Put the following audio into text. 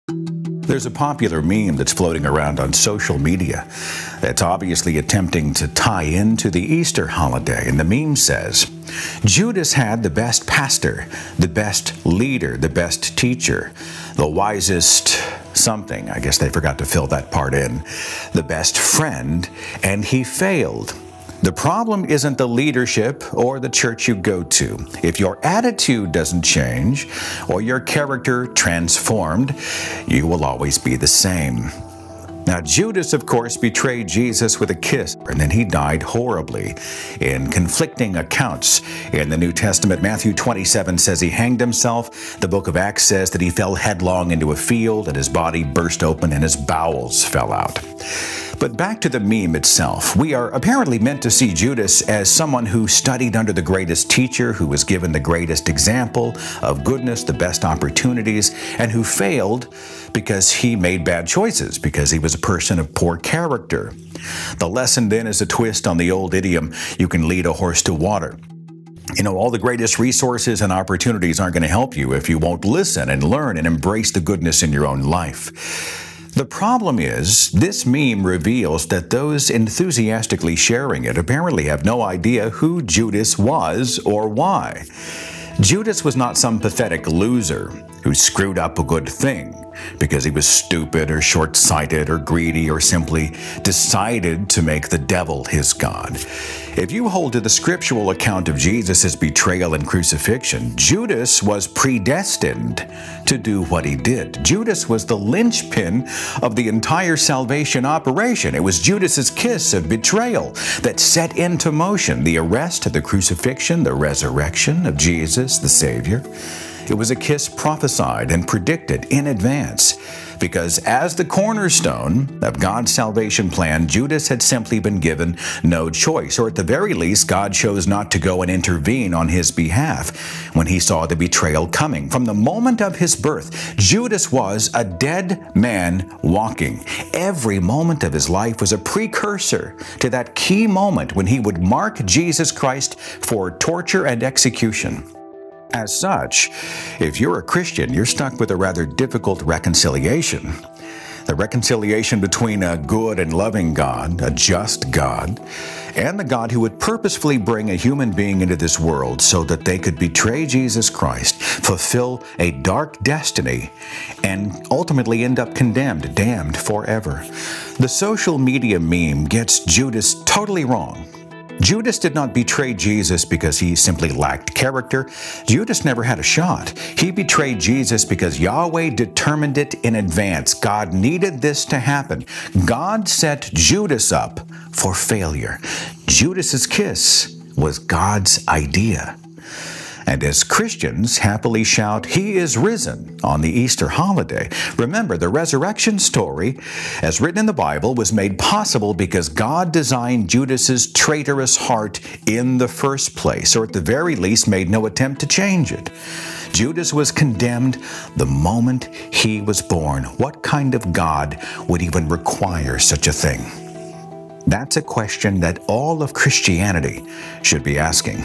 There's a popular meme that's floating around on social media that's obviously attempting to tie into the Easter holiday. And the meme says, Judas had the best pastor, the best leader, the best teacher, the wisest something. I guess they forgot to fill that part in. The best friend, and he failed. The problem isn't the leadership or the church you go to. If your attitude doesn't change or your character transformed, you will always be the same. Now, Judas, of course, betrayed Jesus with a kiss, and then he died horribly. In conflicting accounts in the New Testament, Matthew 27 says he hanged himself. The book of Acts says that he fell headlong into a field and his body burst open and his bowels fell out. But back to the meme itself. We are apparently meant to see Judas as someone who studied under the greatest teacher, who was given the greatest example of goodness, the best opportunities, and who failed because he made bad choices, because he was a person of poor character. The lesson then is a twist on the old idiom, you can lead a horse to water. You know, all the greatest resources and opportunities aren't going to help you if you won't listen and learn and embrace the goodness in your own life. The problem is, this meme reveals that those enthusiastically sharing it apparently have no idea who Judas was or why. Judas was not some pathetic loser who screwed up a good thing because he was stupid or short-sighted or greedy or simply decided to make the devil his god. If you hold to the scriptural account of Jesus' betrayal and crucifixion, Judas was predestined to do what he did. Judas was the linchpin of the entire salvation operation. It was Judas's kiss of betrayal that set into motion the arrest, the crucifixion, the resurrection of Jesus, the Savior. It was a kiss prophesied and predicted in advance, because as the cornerstone of God's salvation plan, Judas had simply been given no choice, or at the very least, God chose not to go and intervene on his behalf when he saw the betrayal coming. From the moment of his birth, Judas was a dead man walking. Every moment of his life was a precursor to that key moment when he would mark Jesus Christ for torture and execution. As such, if you're a Christian, you're stuck with a rather difficult reconciliation. The reconciliation between a good and loving God, a just God, and the God who would purposefully bring a human being into this world so that they could betray Jesus Christ, fulfill a dark destiny, and ultimately end up condemned, damned forever. The social media meme gets Judas totally wrong. Judas did not betray Jesus because he simply lacked character. Judas never had a shot. He betrayed Jesus because Yahweh determined it in advance. God needed this to happen. God set Judas up for failure. Judas's kiss was God's idea. And as Christians happily shout, "He is risen," on the Easter holiday, remember the resurrection story, as written in the Bible, was made possible because God designed Judas's traitorous heart in the first place, or at the very least made no attempt to change it. Judas was condemned the moment he was born. What kind of God would even require such a thing? That's a question that all of Christianity should be asking.